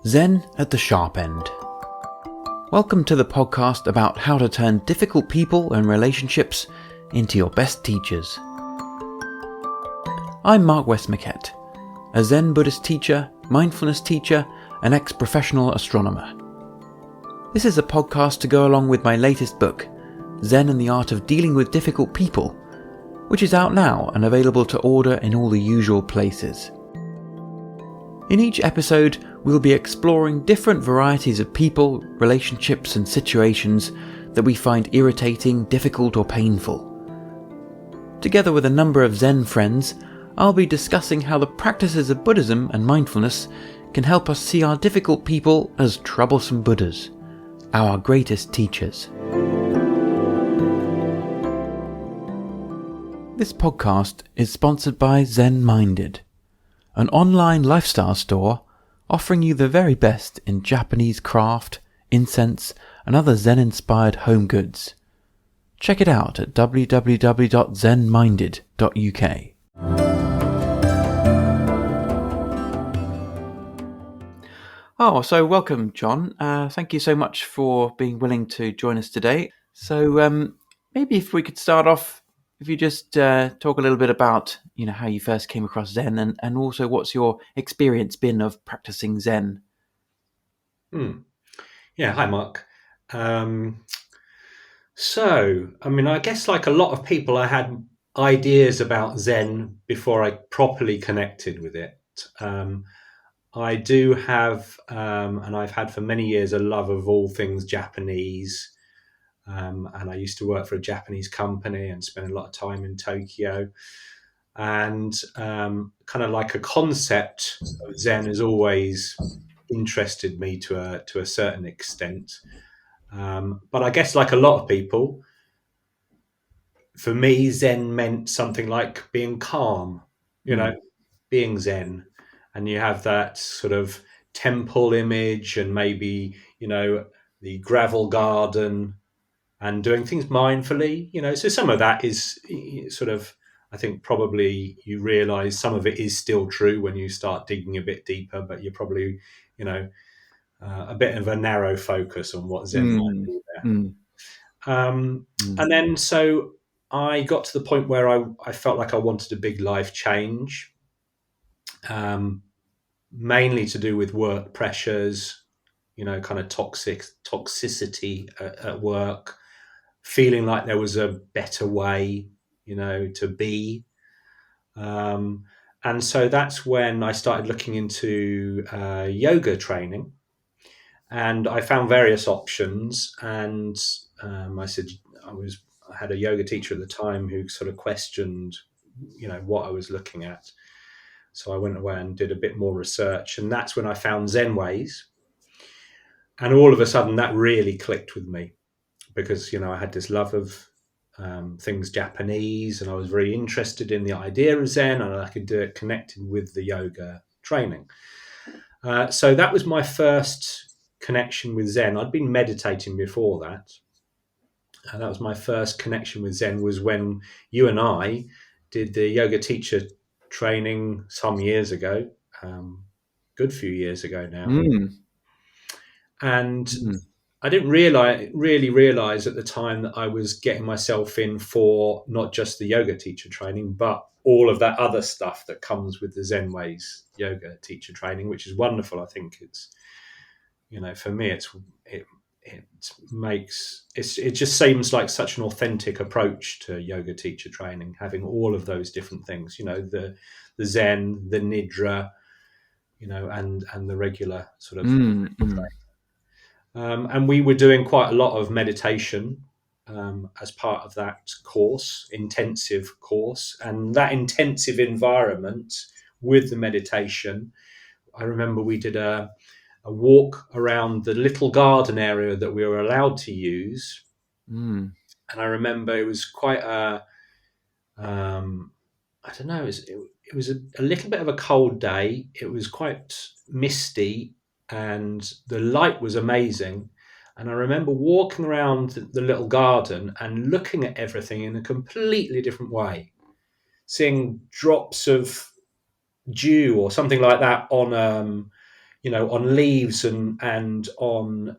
Zen at the Sharp End. Welcome to the podcast about how to turn difficult people and relationships into your best teachers. I'm Mark Westmackett, a Zen Buddhist teacher, mindfulness teacher, and ex-professional astronomer. This is a podcast to go along with my latest book, Zen and the Art of Dealing with Difficult People, which is out now and available to order in all the usual places. In each episode, we'll be exploring different varieties of people, relationships, and situations that we find irritating, difficult, or painful. Together with a number of Zen friends, I'll be discussing how the practices of Buddhism and mindfulness can help us see our difficult people as troublesome Buddhas, our greatest teachers. This podcast is sponsored by Zen Minded, an online lifestyle store offering you the very best in Japanese craft, incense, and other Zen-inspired home goods. Check it out at www.zenminded.uk. So welcome, Jon. Thank you so much for being willing to join us today. So maybe if we could start off, if you just talk a little bit about, how you first came across Zen and also what's your experience been of practicing Zen? Yeah, hi, Mark. I guess like a lot of people, I had ideas about Zen before I properly connected with it. I do have, and I've had for many years, a love of all things Japanese. And I used to work for a Japanese company and spend a lot of time in Tokyo. And kind of like a concept of Zen has always interested me to a certain extent. But I guess like a lot of people, for me, Zen meant something like being calm, being Zen. And you have that sort of temple image and maybe, the gravel garden and doing things mindfully, So some of that is sort of, I think probably you realize some of it is still true when you start digging a bit deeper, but you're probably, a bit of a narrow focus on what Zen might be there. And then so I got to the point where I felt like I wanted a big life change, mainly to do with work pressures, kind of toxicity at work, feeling like there was a better way, to be. And so that's when I started looking into yoga training. And I found various options, and I had a yoga teacher at the time who sort of questioned, what I was looking at. So I went away and did a bit more research, and that's when I found Zenways. And all of a sudden, that really clicked with me because I had this love of things Japanese, and I was very interested in the idea of Zen, and I could do it connected with the yoga training. So that was my first connection with Zen. I'd been meditating before that. That was my first connection with Zen, was when you and I did the yoga teacher training some years ago, good few years ago now. And I didn't really realize at the time that I was getting myself in for not just the yoga teacher training, but all of that other stuff that comes with the Zenways yoga teacher training, which is wonderful. I think it's, for me, it just seems like such an authentic approach to yoga teacher training, having all of those different things, the Zen, the Nidra, and the regular sort of training. And we were doing quite a lot of meditation as part of that intensive course. And that intensive environment with the meditation, I remember we did a walk around the little garden area that we were allowed to use. And I remember it was quite I don't know, it was a little bit of a cold day. It was quite misty, and the light was amazing. And I remember walking around the little garden and looking at everything in a completely different way, seeing drops of dew or something like that on on leaves and on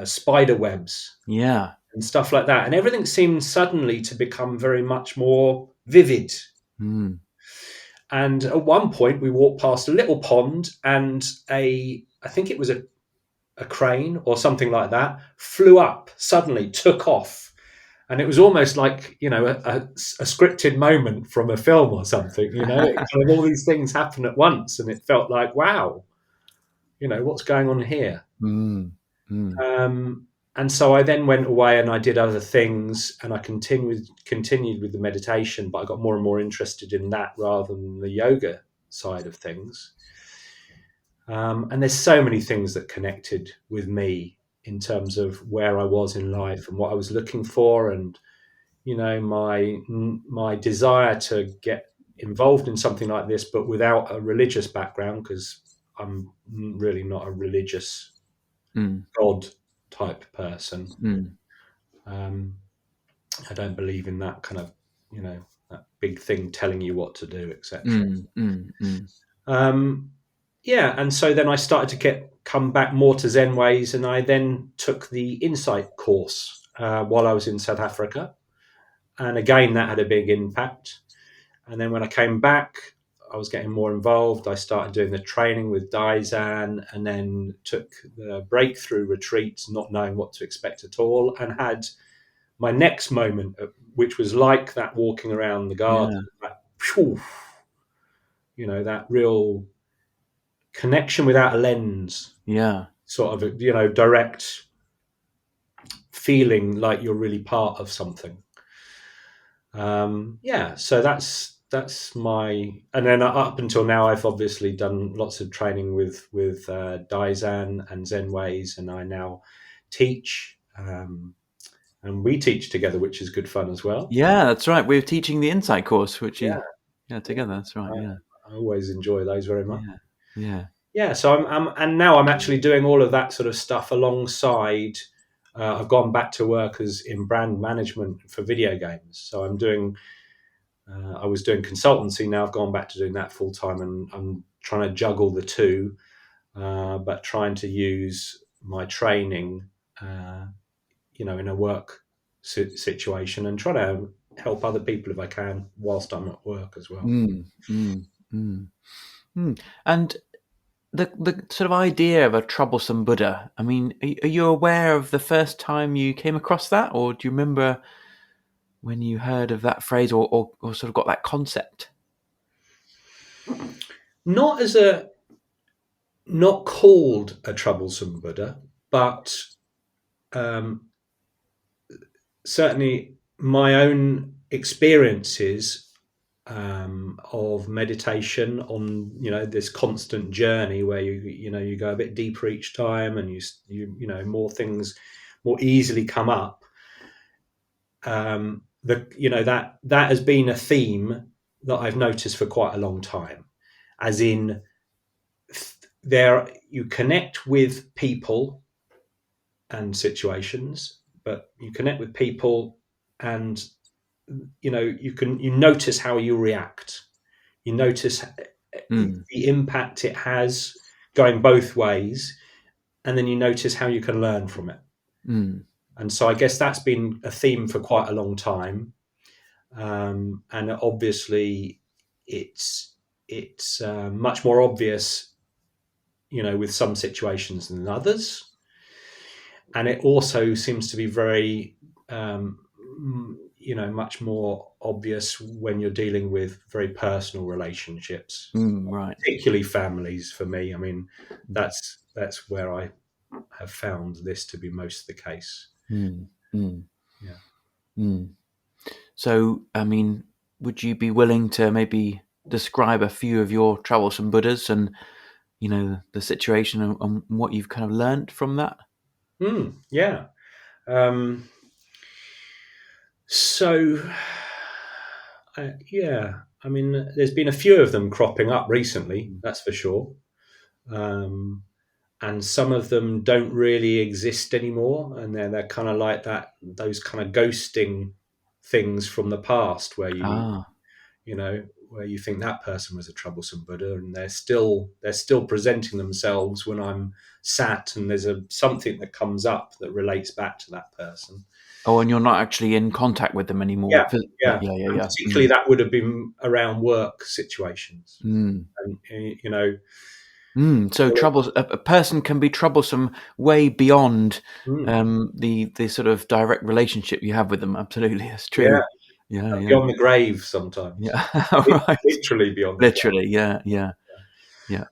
spider webs Yeah. and stuff like that. And everything seemed suddenly to become very much more vivid. Mm. And at one point, we walked past a little pond, and I think it was a crane or something like that, flew up suddenly, took off. And it was almost like, a scripted moment from a film or something, kind of all these things happen at once. And it felt like, wow, what's going on here? Mm. Mm. And so I then went away and I did other things, and I continued with the meditation, but I got more and more interested in that rather than the yoga side of things. And there's so many things that connected with me in terms of where I was in life and what I was looking for, and my desire to get involved in something like this, but without a religious background, because I'm really not a religious Mm. God type person. Mm. I don't believe in that kind of, that big thing telling you what to do, etc. Mm. Mm. Mm. Yeah, and so then I started to come back more to Zenways, and I then took the Insight course while I was in South Africa, and again that had a big impact. And then when I came back, I was getting more involved. I started doing the training with Daizan, and then took the breakthrough retreats, not knowing what to expect at all, and had my next moment, which was like that walking around the garden, Yeah. that, that real connection without a lens, Yeah. sort of, direct feeling like you're really part of something. Yeah, so that's my, and then up until now, I've obviously done lots of training with Daizan and Zenways, and I now teach, and we teach together, which is good fun as well. Yeah, that's right. We're teaching the Insight course, which is Yeah, together. That's right. Yeah. I always enjoy those very much. Yeah. Yeah. Yeah, so and now I'm actually doing all of that sort of stuff alongside. I've gone back to work as in brand management for video games. So I'm doing. I was doing consultancy. Now I've gone back to doing that full time, and I'm trying to juggle the two, but trying to use my training, in a work situation, and try to help other people if I can whilst I'm at work as well. Mm. Mm. Mm. Mm. And the sort of idea of a troublesome Buddha. I mean, are you aware of the first time you came across that, or do you remember when you heard of that phrase, or sort of got that concept? Not as a not called a troublesome Buddha, but um, certainly my own experiences of meditation on this constant journey where you go a bit deeper each time, and more things more easily come up. That has been a theme that I've noticed for quite a long time, as in there you connect with people and situations, but you connect with people, and you notice how you react. You notice Mm. the impact it has going both ways, and then you notice how you can learn from it. Mm. And so I guess that's been a theme for quite a long time. And obviously it's much more obvious, with some situations than others. And it also seems to be very, much more obvious when you're dealing with very personal relationships, Right. particularly families. For me, I mean, that's where I have found this to be most the case. Mm. Mm. Yeah. Mm. So, I mean, would you be willing to maybe describe a few of your troublesome Buddhas and, the situation and what you've kind of learned from that? Yeah. Um, so, yeah, I mean, there's been a few of them cropping up recently, that's for sure. And some of them don't really exist anymore, and they're kind of like those kind of ghosting things from the past, where Ah. you know where you think that person was a troublesome Buddha, and they're still presenting themselves when I'm sat, and there's something that comes up that relates back to that person. Oh, and you're not actually in contact with them anymore. Yeah, Yeah. And particularly that would have been around work situations, and So a person can be troublesome way beyond mm, the sort of direct relationship you have with them. Absolutely, it's true. Yeah, yeah, beyond the grave sometimes, yeah. Right. literally beyond the grave. Literally, yeah, yeah, yeah.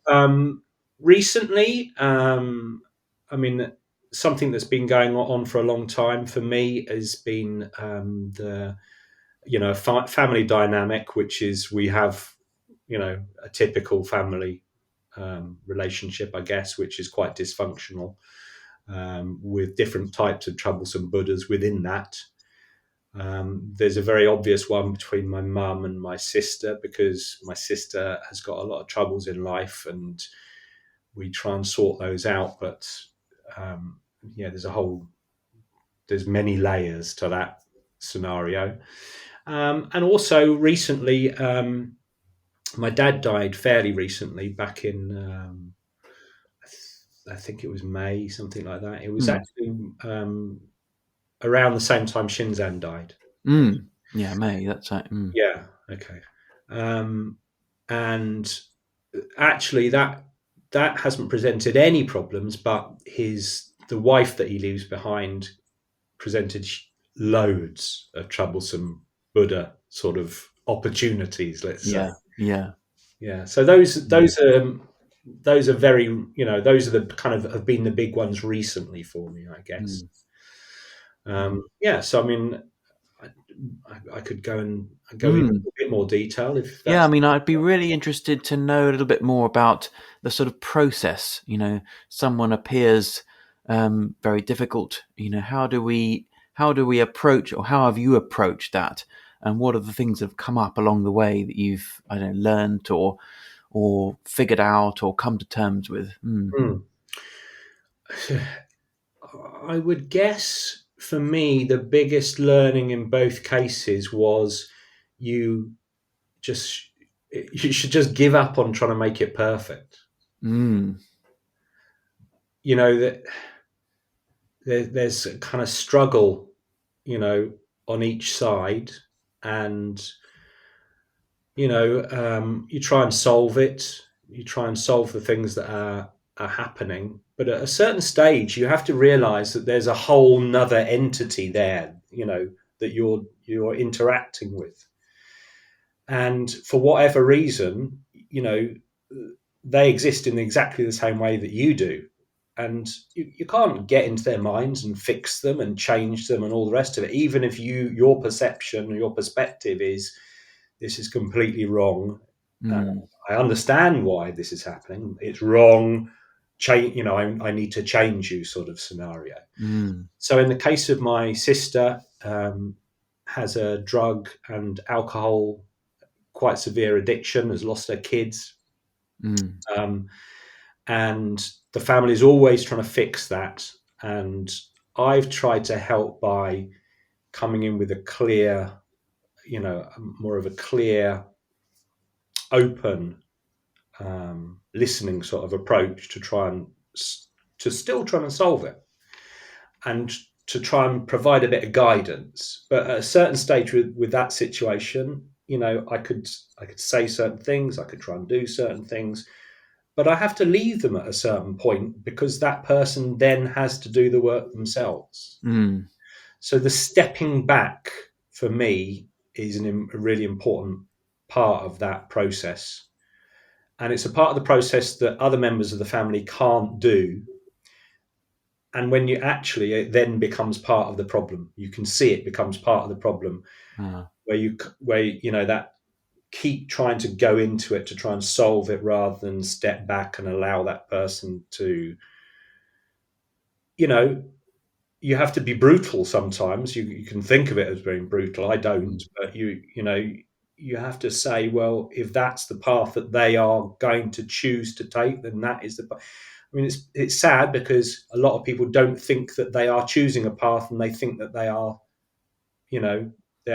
Recently, I mean, something that's been going on for a long time for me has been the family dynamic, which is we have a typical family relationship, I guess, which is quite dysfunctional, with different types of troublesome Buddhas within that. There's a very obvious one between my mum and my sister, because my sister has got a lot of troubles in life, and we try and sort those out. But there's many layers to that scenario. And also recently, my dad died fairly recently, back in I think it was May, something like that. It was actually around the same time Shinzan died. Yeah, May. That's right. Yeah. Okay. And actually, that hasn't presented any problems, but the wife that he leaves behind presented loads of troublesome Buddha sort of opportunities, let's say. Yeah. Yeah. So those are very, those are the kind of have been the big ones recently for me, I guess. Yeah. So I mean, I could go into a bit more detail if Yeah, I that's. mean, I'd be really interested to know a little bit more about the sort of process. Someone appears very difficult. How do we approach, or how have you approached that? And what are the things that have come up along the way that you've, I don't know, learned or figured out or come to terms with? I would guess for me, the biggest learning in both cases was you just you should just give up on trying to make it perfect. That there's a kind of struggle, on each side, and you try and solve it. You try and solve the things that are happening, but at a certain stage, you have to realize that there's a whole nother entity there, that you're interacting with, and for whatever reason, they exist in exactly the same way that you do. And you can't get into their minds and fix them and change them and all the rest of it, even if your perception or your perspective is this is completely wrong. I understand why this is happening. It's wrong. Change. I need to change you, sort of scenario. So in the case of my sister, has a drug and alcohol, quite severe addiction, has lost her kids. And the family is always trying to fix that. And I've tried to help by coming in with a clear, more of a clear, open, listening sort of approach to still try and solve it, and to try and provide a bit of guidance. But at a certain stage with that situation, I could say certain things, I could try and do certain things, but I have to leave them at a certain point, because that person then has to do the work themselves. So the stepping back for me is a really important part of that process. And it's a part of the process that other members of the family can't do. And when it then becomes part of the problem. You can see it becomes part of the problem, where that keep trying to go into it to try and solve it, rather than step back and allow that person to, you have to be brutal sometimes. You can think of it as being brutal. I don't, but you have to say, well, if that's the path that they are going to choose to take, then that is the path. I mean, it's sad, because a lot of people don't think that they are choosing a path, and they think that they are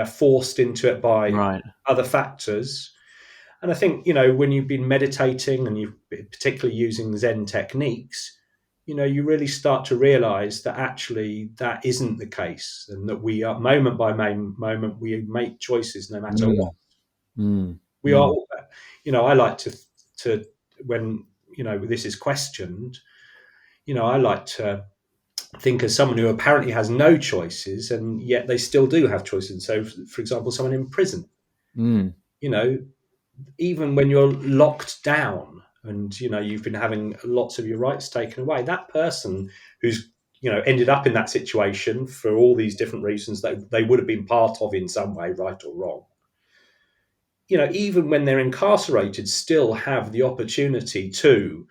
forced into it by Right. other factors. And I think, when you've been meditating and you've been particularly using Zen techniques, you really start to realize that actually that isn't the case, and that we are moment by moment, we make choices no matter what. Mm. We are, I like to when, this is questioned, I like to think of someone who apparently has no choices and yet they still do have choices. So, for example, someone in prison, Mm. even when you're locked down and you've been having lots of your rights taken away, that person who's ended up in that situation for all these different reasons that they would have been part of in some way, right or wrong, even when they're incarcerated, still have the opportunity to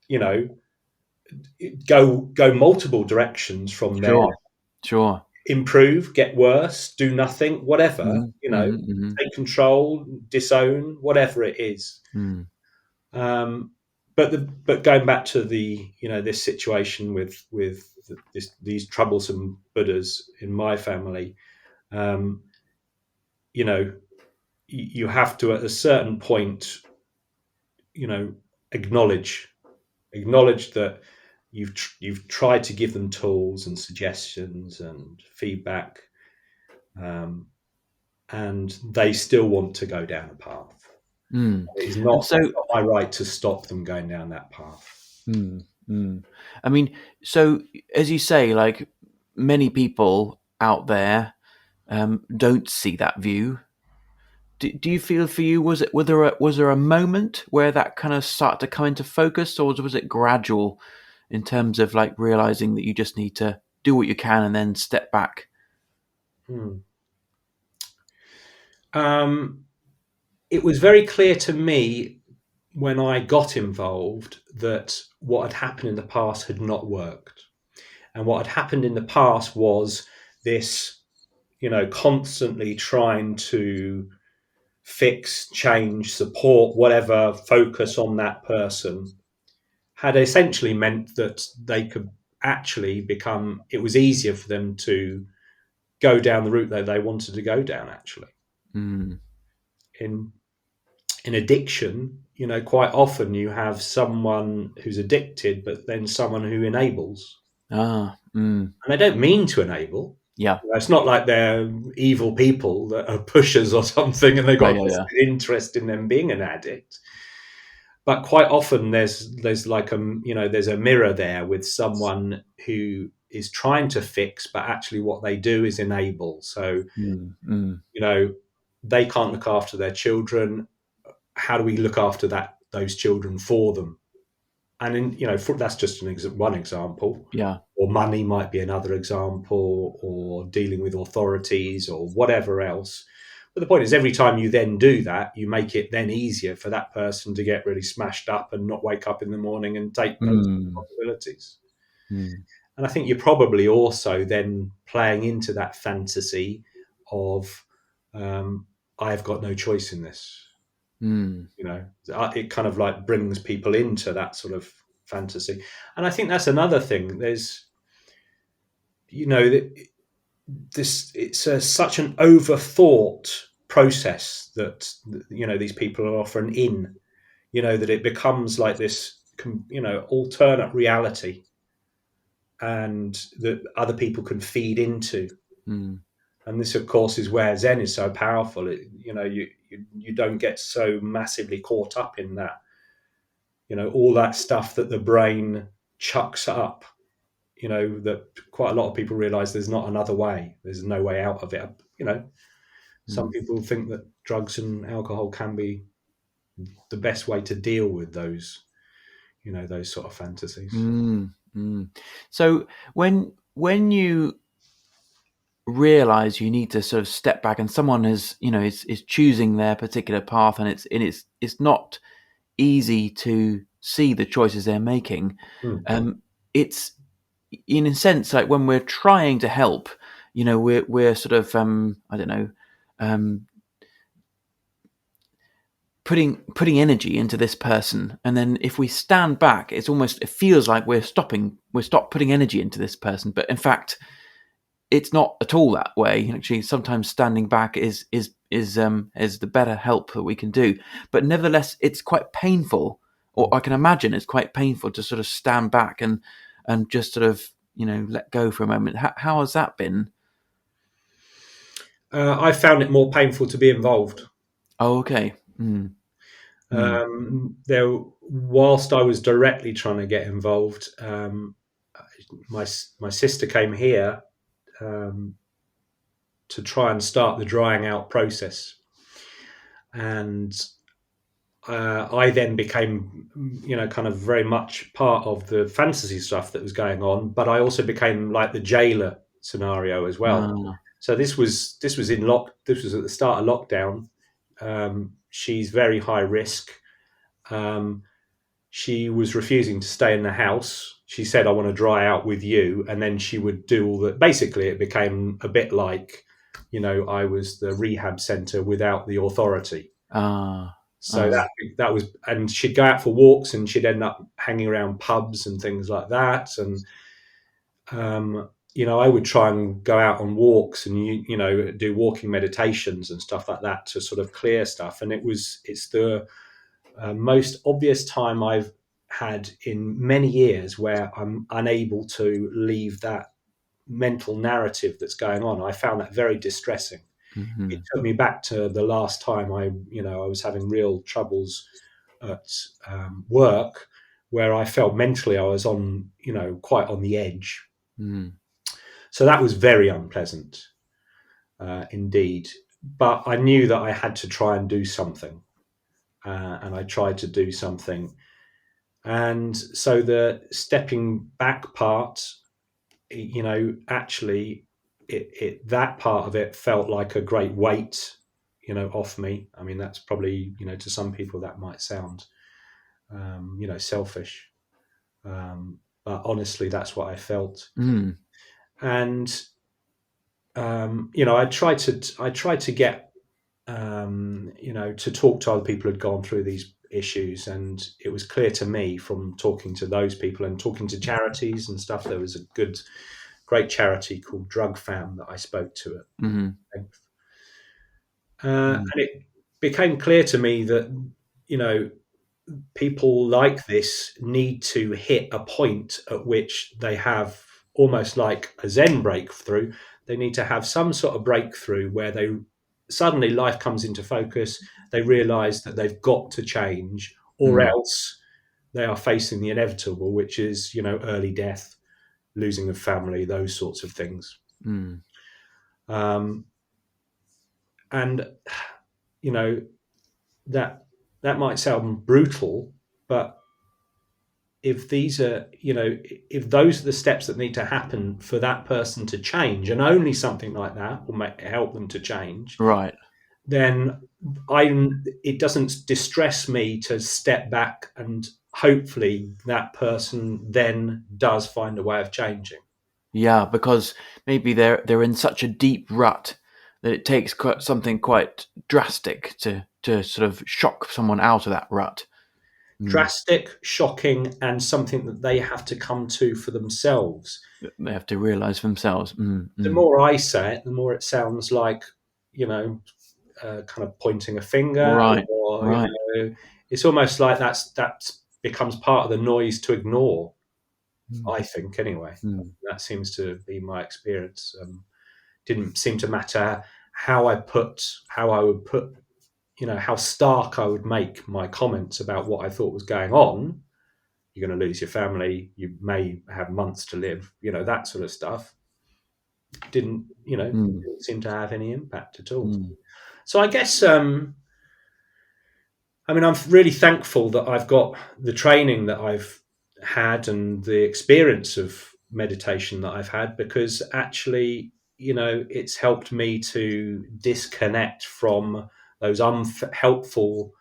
you know go multiple directions from there. Sure. Improve, get worse, do nothing, whatever, Mm. take control, disown, whatever it is. Mm. But going back to this situation with these troublesome Buddhas in my family, um, you have to at a certain point, acknowledge that you've tried to give them tools and suggestions and feedback, and they still want to go down a path. Mm. It is And not so, my right to stop them going down that path. I mean, so as you say, like many people out there don't see that view. Do you feel for you, was there a moment where that kind of started to come into focus, or was it gradual in terms of like realizing that you just need to do what you can and then step back? It was very clear to me when I got involved that what had happened in the past had not worked. And what had happened in the past was this, constantly trying to fix, change, support, whatever, focus on that person, had essentially meant that they could actually it was easier for them to go down the route that they wanted to go down, actually. Mm. In addiction, quite often you have someone who's addicted, but then someone who enables. Mm. And they don't mean to enable. Yeah. It's not like they're evil people that are pushers or something and they've got Yeah. interest in them being an addict. But quite often there's like there's a mirror there with someone who is trying to fix, but actually what they do is enable. So, they can't look after their children. How do we look after those children for them? And that's just one example. Yeah. Or money might be another example, or dealing with authorities or whatever else. But the point is, every time you then do that, you make it then easier for that person to get really smashed up and not wake up in the morning and take those responsibilities. And I think you're probably also then playing into that fantasy of, I've got no choice in this. It kind of like brings people into that sort of fantasy. And I think that's another thing. There's, it's such an overthought process that, these people are often in, that it becomes like this, alternate reality, and that other people can feed into. And this, of course, is where Zen is so powerful. You don't get so massively caught up in that, all that stuff that the brain chucks up, that quite a lot of people realize there's not another way. There's no way out of it. Some people think that drugs and alcohol can be the best way to deal with those, those sort of fantasies. So when you realize you need to sort of step back, and someone is choosing their particular path, and it's not easy to see the choices they're making. It's in a sense like when we're trying to help, we're sort of I don't know, putting energy into this person, and then if we stand back, it feels like we're stopped putting energy into this person, but in fact it's not at all that way. Actually, sometimes standing back is is the better help that we can do. But nevertheless, it's quite painful, or I can imagine it's quite painful to sort of stand back and just sort of, let go for a moment. How has that been? I found it more painful to be involved. Oh, okay. Mm. Mm. Whilst I was directly trying to get involved, my sister came here to try and start the drying out process, and I then became, kind of very much part of the fantasy stuff that was going on. But I also became like the jailer scenario as well. Ah. So this was This was at the start of lockdown. She's very high risk. She was refusing to stay in the house. She said, "I want to dry out with you," and then she would do all that. Basically, it became a bit like, I was the rehab center without the authority. Ah. So that was, and she'd go out for walks, and she'd end up hanging around pubs and things like that. And I would try and go out on walks and do walking meditations and stuff like that to sort of clear stuff. And it's the most obvious time I've had in many years where I'm unable to leave that mental narrative that's going on. I found that very distressing. Mm-hmm. It took me back to the last time I was having real troubles at work, where I felt mentally I was on, quite on the edge. Mm. So that was very unpleasant, indeed. But I knew that I had to try and do something, and I tried to do something. And so the stepping back part, actually, that part of it felt like a great weight, off me. I mean, that's probably, to some people that might sound, selfish. But honestly, that's what I felt. Mm. And, I tried to get, to talk to other people who'd gone through these issues. And it was clear to me from talking to those people and talking to charities and stuff, there was a great charity called Drug Fam that I spoke to at Mm-hmm. length. And it became clear to me that, people like this need to hit a point at which they have almost like a Zen breakthrough. They need to have some sort of breakthrough where they suddenly life comes into focus. They realize that they've got to change, or else they are facing the inevitable, which is, early death, losing a family, those sorts of things. Mm. And that might sound brutal, but if these are, if those are the steps that need to happen for that person to change, and only something like that will help them to change, Right. then it doesn't distress me to step back, and hopefully that person then does find a way of changing. Yeah, because maybe they're in such a deep rut that it takes something quite drastic to sort of shock someone out of that rut. Drastic, shocking, and something that they have to come to for themselves. They have to realise for themselves. The more I say it, the more it sounds like, kind of pointing a finger, Right. or Right. it's almost like that becomes part of the noise to ignore. I think, anyway. That seems to be my experience. Didn't seem to matter how I would put, how stark I would make my comments about what I thought was going on. You're going to lose your family. You may have months to live. That sort of stuff didn't seem to have any impact at all. So I guess, I'm really thankful that I've got the training that I've had and the experience of meditation that I've had, because actually, it's helped me to disconnect from those unhelpful,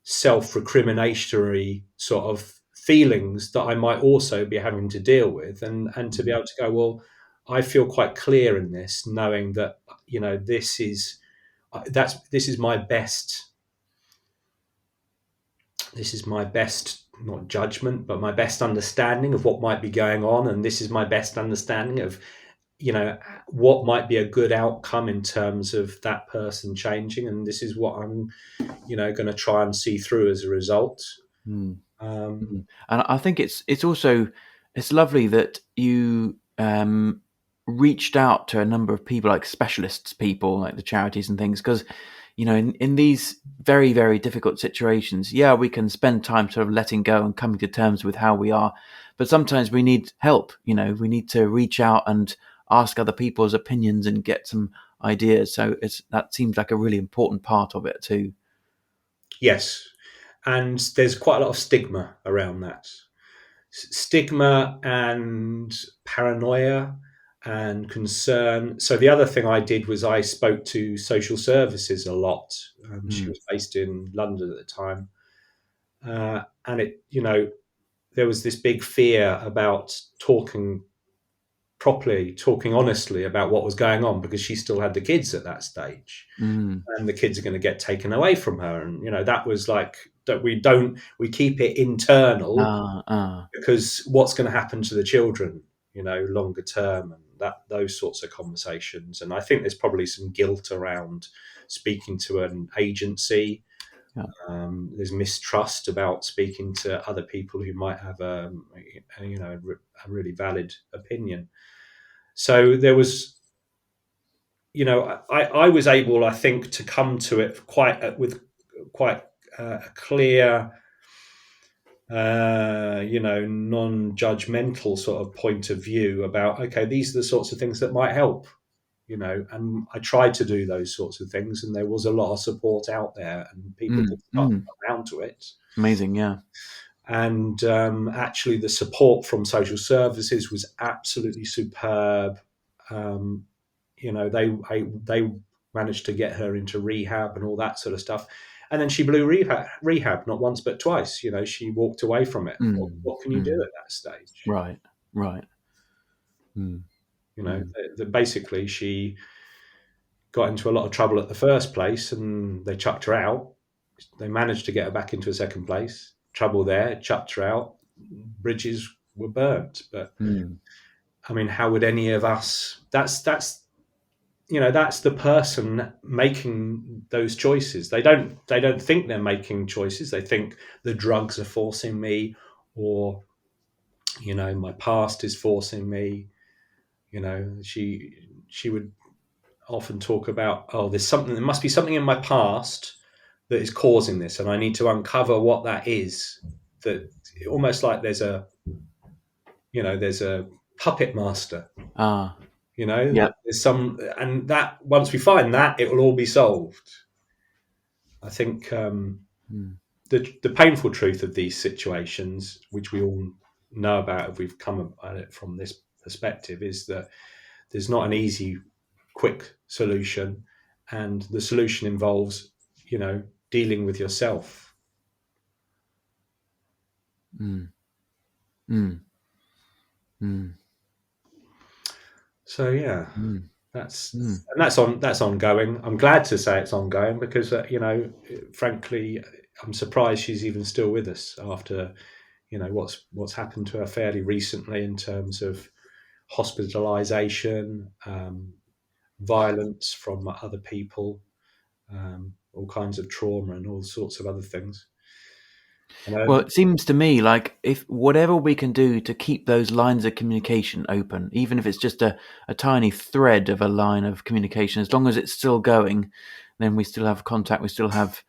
self-recriminatory sort of feelings that I might also be having to deal with, and to be able to go, well, I feel quite clear in this, knowing that, this is my best. This is my best, not judgment, but my best understanding of what might be going on, and this is my best understanding of what might be a good outcome in terms of that person changing, and this is what I'm, going to try and see through as a result. Mm. And I think it's also, it's lovely that you reached out to a number of people, like specialists, people like the charities and things, because in these very, very difficult situations, we can spend time sort of letting go and coming to terms with how we are, but sometimes we need help. We need to reach out and ask other people's opinions and get some ideas. So that seems like a really important part of it too. Yes, and there's quite a lot of stigma around that. Stigma and paranoia and concern. So the other thing I did was I spoke to social services a lot. She was based in London at the time, and there was this big fear about talking properly, talking honestly about what was going on, because she still had the kids at that stage, Mm. and the kids are going to get taken away from her, and that was like that. We keep it internal, because what's going to happen to the children, longer term, and those sorts of conversations. And I think there's probably some guilt around speaking to an agency. There's mistrust about speaking to other people who might have a really valid opinion. So there was, I was able, I think, to come to it with quite a clear, non-judgmental sort of point of view about, okay, these are the sorts of things that might help, and I tried to do those sorts of things, and there was a lot of support out there, and people did start to come around to it. Amazing, yeah. And actually, the support from social services was absolutely superb. They managed to get her into rehab and all that sort of stuff. And then she blew rehab not once but twice. She walked away from it. What can you do at that stage? Right. Basically, she got into a lot of trouble at the first place, and they chucked her out. They managed to get her back into a second place. Trouble there, chucked her out. Bridges were burnt. But I mean, how would any of us? That's the person making those choices. They don't think they're making choices. They think the drugs are forcing me, or my past is forcing me. She would often talk about, there must be something in my past that is causing this, and I need to uncover what that is. That almost like there's a puppet master. There's some, and that once we find that, it will all be solved. I think the painful truth of these situations, which we all know about if we've come at it from this perspective, is that there's not an easy, quick solution, and the solution involves, dealing with yourself. So yeah, that's ongoing. I'm glad to say it's ongoing, because frankly, I'm surprised she's even still with us after what's happened to her fairly recently in terms of hospitalization, violence from other people, all kinds of trauma, and all sorts of other things. Well, it seems to me like if whatever we can do to keep those lines of communication open, even if it's just a tiny thread of a line of communication, as long as it's still going, then we still have contact. We still have,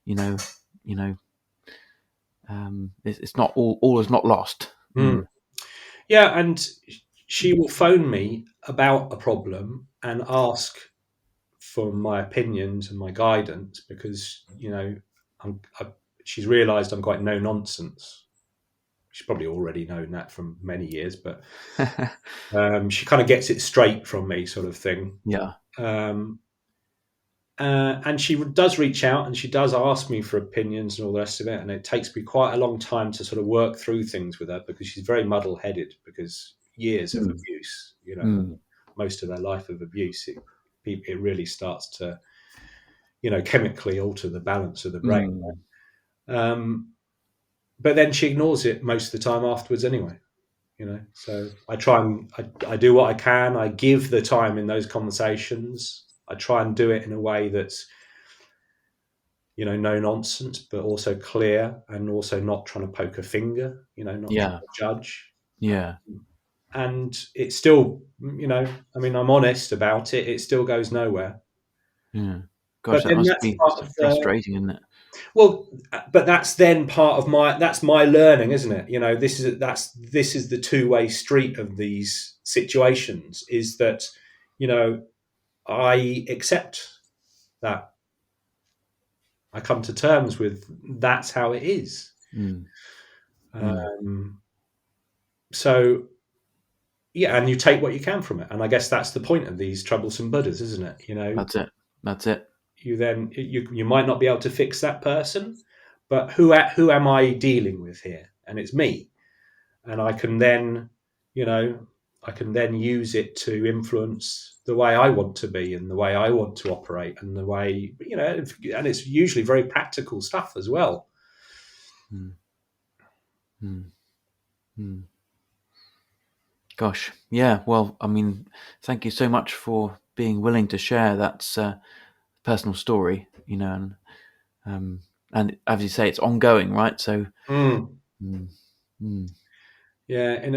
it's not all is not lost. Yeah, and she will phone me about a problem and ask for my opinions and my guidance, because she's realised I'm quite no nonsense. She's probably already known that from many years, but she kind of gets it straight from me, sort of thing. Yeah. And she does reach out, and she does ask me for opinions and all the rest of it. And it takes me quite a long time to sort of work through things with her, because she's very muddle-headed, because years of abuse, most of her life of abuse, it really starts to, chemically alter the balance of the brain. But then she ignores it most of the time afterwards anyway. So I try and I do what I can. I give the time in those conversations. I try and do it in a way that's, no nonsense, but also clear, and also not trying to poke a finger, not trying Yeah. to judge. Yeah. And it's still, I'm honest about it. It still goes nowhere. Yeah. Gosh, But that then must that's be part of the frustrating, isn't it? well. But that's then part of that's my learning, isn't it? This is the two-way street of these situations. Is that I accept that. I come to terms with that's how it is. Mm. Mm. Um, so yeah, and you take what you can from it, and I guess that's the point of these troublesome Buddhas, isn't it? That's it. You might not be able to fix that person, but who am I dealing with here? And it's me, and you know I can then use it to influence the way I want to be and the way I want to operate and the way and it's usually very practical stuff as well. Mm. Mm. Mm. Gosh, yeah. Well, I mean, thank you so much for being willing to share that personal story. And as you say, it's ongoing, right? So, Mm. mm, mm, Yeah, in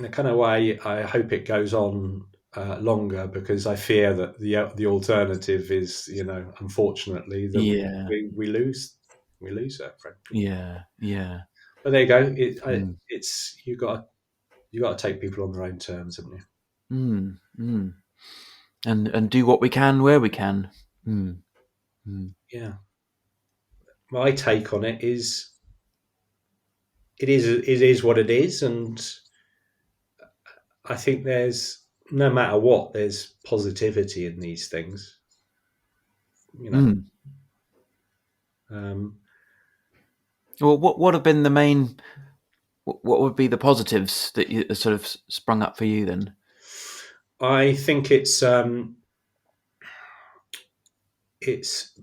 a kind of way, I hope it goes on longer, because I fear that the alternative is, unfortunately, that yeah, we lose that friendship. yeah, yeah, But there you go. mm, It's you got to take people on their own terms, haven't you? mm, mm. And do what we can where we can. Mm, mm, Yeah. My take on it is it is what it is, and I think there's no matter what, there's positivity in these things. You know. mm. Um, Well, what have been the main? What would be the positives that you sort of sprung up for you then? I think it's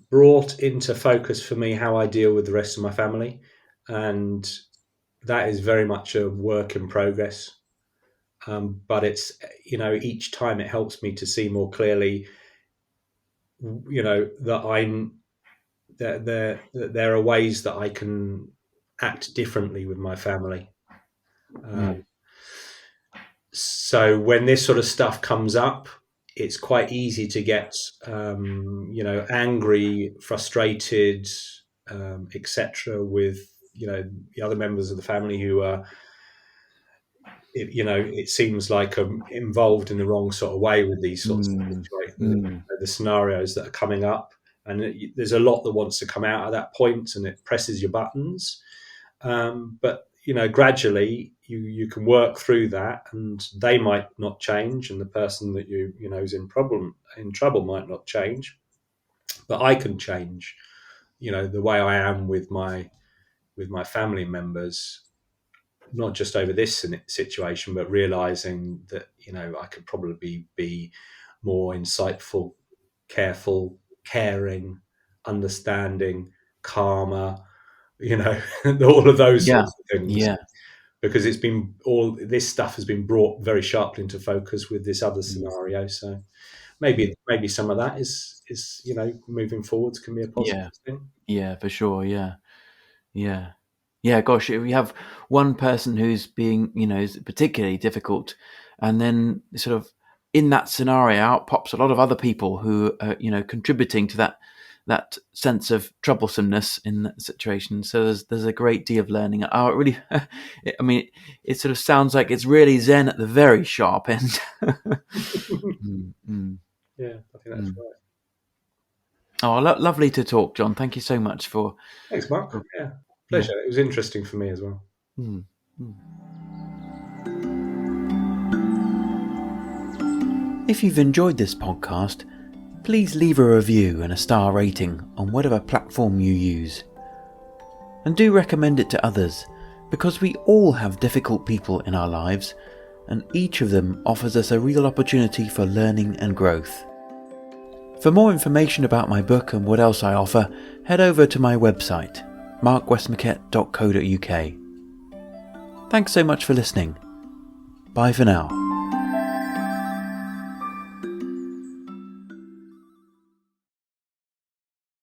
brought into focus for me how I deal with the rest of my family, and that is very much a work in progress. But it's each time it helps me to see more clearly, that there are ways that I can act differently with my family. Mm, So when this sort of stuff comes up, it's quite easy to get angry, frustrated, etc. with the other members of the family who are it seems like involved in the wrong sort of way with these sorts of mm, situations, mm. the scenarios that are coming up, and there's a lot that wants to come out at that point, and it presses your buttons. But gradually you can work through that, and they might not change, and the person that is in trouble might not change, but I can change. The way I am with my family members, not just over this situation, but realizing that I could probably be more insightful, careful, caring, understanding, calmer, all of those Yeah, sorts of things, yeah. because all this stuff has been brought very sharply into focus with this other Mm, scenario. So mm. maybe some of that is moving forwards can be a positive Yeah, thing. yeah, for sure. Yeah, yeah, yeah. Gosh, if we have one person who's being, is particularly difficult, and then sort of in that scenario, out pops a lot of other people who are, contributing to that sense of troublesomeness in that situation. So there's a great deal of learning. Oh, it really, I mean, it sort of sounds like it's really Zen at the very sharp end. Mm, mm, Yeah, I think that's mm. right. Oh, lovely to talk, John. Thank you so much Thanks, Mark. for Yeah, yeah. pleasure. It was interesting for me as well. Mm, mm. If you've enjoyed this podcast, please leave a review and a star rating on whatever platform you use. And do recommend it to others, because we all have difficult people in our lives, and each of them offers us a real opportunity for learning and growth. For more information about my book and what else I offer, head over to my website, markwestmackett.co.uk. Thanks so much for listening. Bye for now.